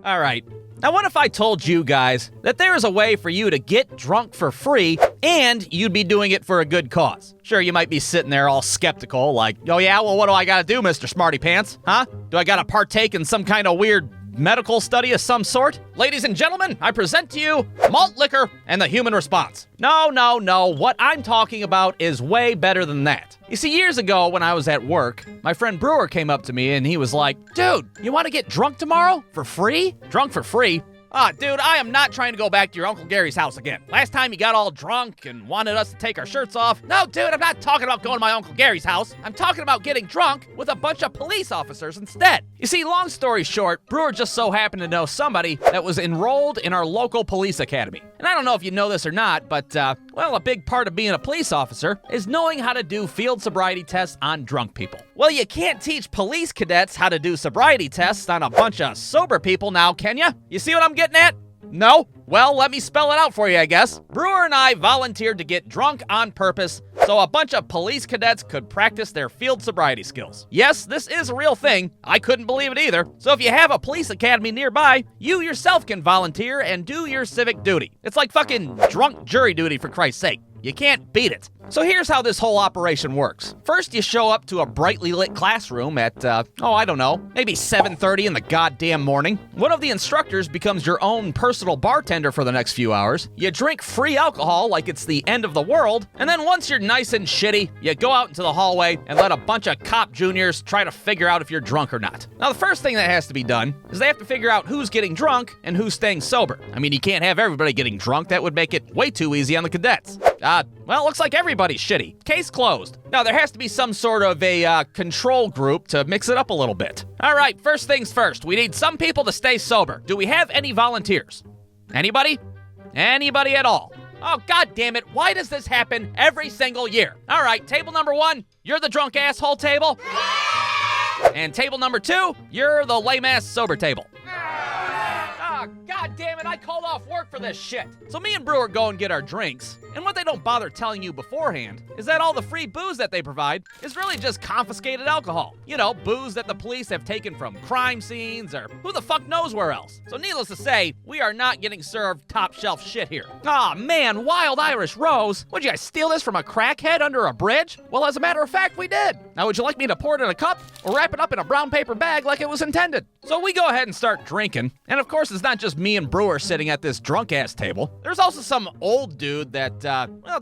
All right. Now, what if I told you guys that there is a way for you to get drunk for free and you'd be doing it for a good cause? Sure, you might be sitting there all skeptical, like, oh yeah, well, what do I gotta do, Mr. Smarty Pants? Huh? Do I gotta partake in some kind of weird medical study of some sort? Ladies and gentlemen, I present to you malt liquor and the human response. No. What I'm talking about is way better than that. You see, years ago when I was at work, my friend Brewer came up to me and he was like, dude, you want to get drunk tomorrow? For free? Drunk for free? Dude, I am not trying to go back to your Uncle Gary's house again. Last time you got all drunk and wanted us to take our shirts off. No, dude, I'm not talking about going to my Uncle Gary's house. I'm talking about getting drunk with a bunch of police officers instead. You see, long story short, Brewer just so happened to know somebody that was enrolled in our local police academy. And I don't know if you know this or not, but, well, a big part of being a police officer is knowing how to do field sobriety tests on drunk people. Well, you can't teach police cadets how to do sobriety tests on a bunch of sober people now, can ya? You see what I'm getting at? No? Well, let me spell it out for you, I guess. Brewer and I volunteered to get drunk on purpose so a bunch of police cadets could practice their field sobriety skills. Yes, this is a real thing. I couldn't believe it either. So if you have a police academy nearby, you yourself can volunteer and do your civic duty. It's like fucking drunk jury duty, for Christ's sake. You can't beat it. So here's how this whole operation works. First, you show up to a brightly lit classroom at, I don't know, maybe 7:30 in the goddamn morning. One of the instructors becomes your own personal bartender for the next few hours. You drink free alcohol like it's the end of the world, and then once you're nice and shitty, you go out into the hallway and let a bunch of cop juniors try to figure out if you're drunk or not. Now, the first thing that has to be done is they have to figure out who's getting drunk and who's staying sober. I mean, you can't have everybody getting drunk. That would make it way too easy on the cadets. Well, looks like everybody's shitty. Case closed. Now, there has to be some sort of a control group to mix it up a little bit. All right, first things first. We need some people to stay sober. Do we have any volunteers? Anybody? Anybody at all? Oh, god damn it. Why does this happen every single year? All right, table number 1, you're the drunk asshole table. And table number 2, you're the lame ass sober table. God damn it, I called off work for this shit. So me and Brewer go and get our drinks, and what they don't bother telling you beforehand is that all the free booze that they provide is really just confiscated alcohol. You know, booze that the police have taken from crime scenes or who the fuck knows where else. So needless to say, we are not getting served top shelf shit here. Aw man, Wild Irish Rose. Would you guys steal this from a crackhead under a bridge? Well, as a matter of fact, we did. Now, would you like me to pour it in a cup or wrap it up in a brown paper bag like it was intended? So we go ahead and start drinking, and of course it's not just me and Brewer sitting at this drunk-ass table. There's also some old dude that,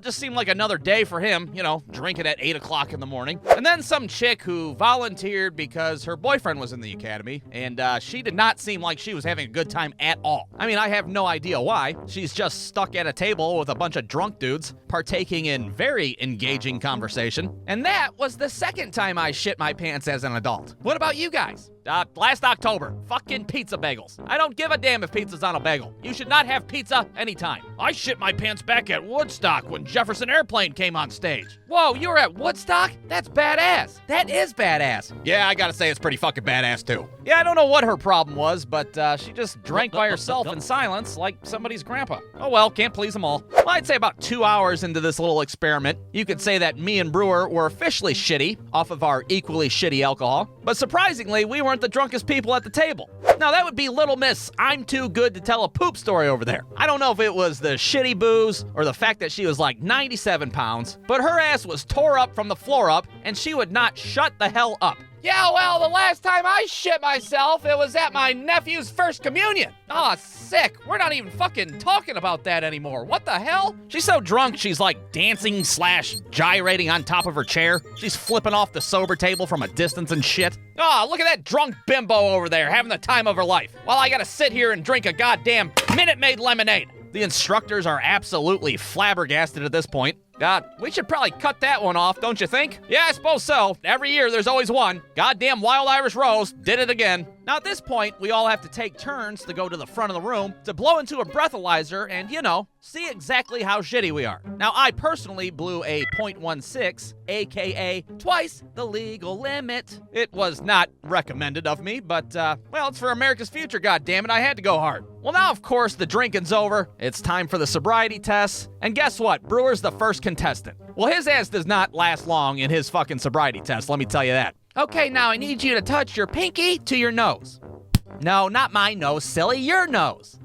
just seemed like another day for him, you know, drinking at 8 o'clock in the morning. And then some chick who volunteered because her boyfriend was in the academy, and she did not seem like she was having a good time at all. I mean, I have no idea why. She's just stuck at a table with a bunch of drunk dudes, partaking in very engaging conversation. And that was the second time I shit my pants as an adult. What about you guys? Last October, fucking pizza bagels. I don't give a damn if pizza's on a bagel. You should not have pizza anytime. I shit my pants back at Woodstock when Jefferson Airplane came on stage. Whoa, you were at Woodstock? That's badass. That is badass. Yeah, I gotta say it's pretty fucking badass too. Yeah, I don't know what her problem was, but she just drank by herself in silence like somebody's grandpa. Oh well, can't please them all. Well, I'd say about 2 hours into this little experiment, you could say that me and Brewer were officially shitty off of our equally shitty alcohol. But surprisingly, we weren't the drunkest people at the table. Now that would be Little Miss I'm too good to tell a poop story over there. I don't know if it was the shitty booze or the fact that she was like 97 pounds, but her ass was tore up from the floor up and she would not shut the hell up. Yeah, well, the last time I shit myself, it was at my nephew's first communion. Aw, sick. We're not even fucking talking about that anymore. What the hell? She's so drunk, she's like dancing / gyrating on top of her chair. She's flipping off the sober table from a distance and shit. Aw, look at that drunk bimbo over there having the time of her life, while I gotta sit here and drink a goddamn Minute Maid lemonade. The instructors are absolutely flabbergasted at this point. We should probably cut that one off, don't you think? Yeah, I suppose so. Every year there's always one. Goddamn Wild Irish Rose did it again. Now at this point, we all have to take turns to go to the front of the room to blow into a breathalyzer and, you know, see exactly how shitty we are. Now, I personally blew a .16, aka twice the legal limit. It was not recommended of me, but, well, it's for America's future, goddammit, I had to go hard. Well, now, of course, the drinking's over. It's time for the sobriety tests. And guess what? Brewer's the first contestant. Well, his ass does not last long in his fucking sobriety test, let me tell you that. Okay, now I need you to touch your pinky to your nose. No, not my nose, silly, your nose.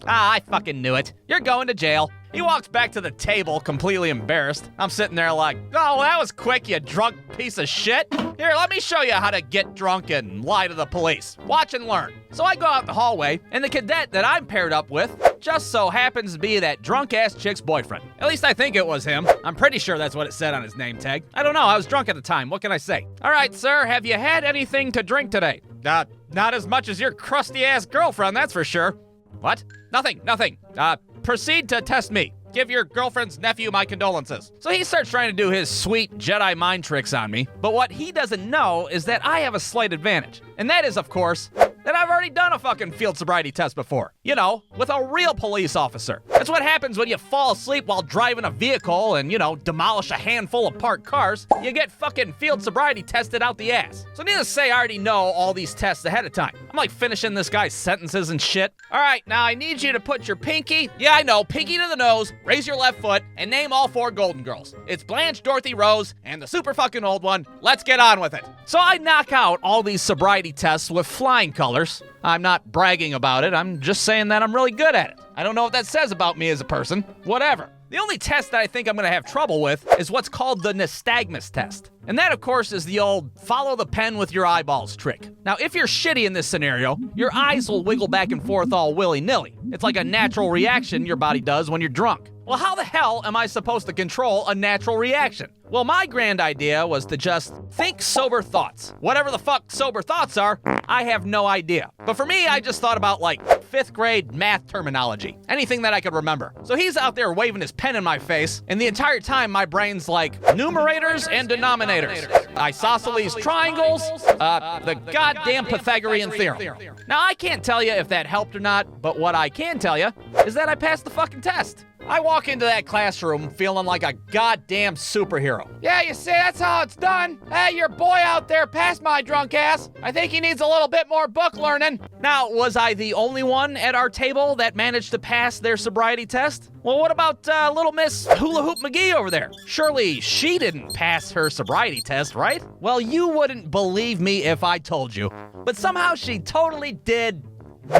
Ah, I fucking knew it. You're going to jail. He walks back to the table, completely embarrassed. I'm sitting there like, oh, that was quick, you drunk piece of shit. Here, let me show you how to get drunk and lie to the police. Watch and learn. So I go out the hallway, and the cadet that I'm paired up with just so happens to be that drunk-ass chick's boyfriend. At least I think it was him. I'm pretty sure that's what it said on his name tag. I don't know, I was drunk at the time. What can I say? All right, sir, have you had anything to drink today? Not as much as your crusty-ass girlfriend, that's for sure. What? Nothing. Proceed to test me. Give your girlfriend's nephew my condolences. So he starts trying to do his sweet Jedi mind tricks on me, but what he doesn't know is that I have a slight advantage. And that is, of course, that I've already done a fucking field sobriety test before. You know, with a real police officer. That's what happens when you fall asleep while driving a vehicle and, demolish a handful of parked cars. You get fucking field sobriety tested out the ass. So needless to say, I already know all these tests ahead of time. I'm like finishing this guy's sentences and shit. All right, now I need you to put your pinky, pinky to the nose, raise your left foot, and name all 4 Golden Girls. It's Blanche, Dorothy, Rose, and the super fucking old one. Let's get on with it. So I knock out all these sobriety tests with flying colors. I'm not bragging about it. I'm just saying that I'm really good at it. I don't know what that says about me as a person. Whatever. The only test that I think I'm going to have trouble with is what's called the nystagmus test. And that, of course, is the old follow the pen with your eyeballs trick. Now, if you're shitty in this scenario, your eyes will wiggle back and forth all willy-nilly. It's like a natural reaction your body does when you're drunk. Well, how the hell am I supposed to control a natural reaction? Well, my grand idea was to just think sober thoughts. Whatever the fuck sober thoughts are, I have no idea. But for me, I just thought about like 5th grade math terminology. Anything that I could remember. So he's out there waving his pen in my face, and the entire time my brain's like, numerators and denominators. Isosceles triangles, the goddamn Pythagorean theorem. Now, I can't tell you if that helped or not, but what I can tell you is that I passed the fucking test. I walk into that classroom feeling like a goddamn superhero. Yeah, you see, that's how it's done. Hey, your boy out there passed my drunk ass. I think he needs a little bit more book learning. Now, was I the only one at our table that managed to pass their sobriety test? Well, what about little Miss Hula Hoop McGee over there? Surely she didn't pass her sobriety test, right? Well, you wouldn't believe me if I told you, but somehow she totally did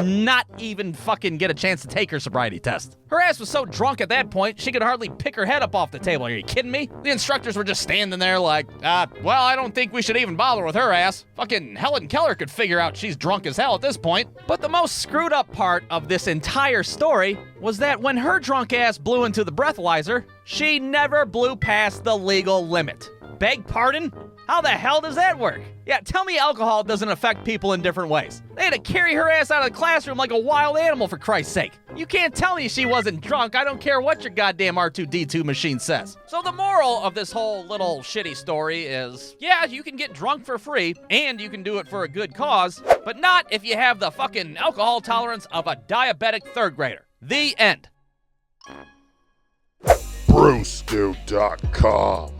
not even fucking get a chance to take her sobriety test. Her ass was so drunk at that point, she could hardly pick her head up off the table. Are you kidding me? The instructors were just standing there like, well, I don't think we should even bother with her ass. Fucking Helen Keller could figure out she's drunk as hell at this point. But the most screwed up part of this entire story was that when her drunk ass blew into the breathalyzer, she never blew past the legal limit. Beg pardon? How the hell does that work? Yeah, tell me alcohol doesn't affect people in different ways. They had to carry her ass out of the classroom like a wild animal, for Christ's sake. You can't tell me she wasn't drunk. I don't care what your goddamn R2-D2 machine says. So the moral of this whole little shitty story is, yeah, you can get drunk for free, and you can do it for a good cause, but not if you have the fucking alcohol tolerance of a diabetic 3rd grader. The end. brewstew.com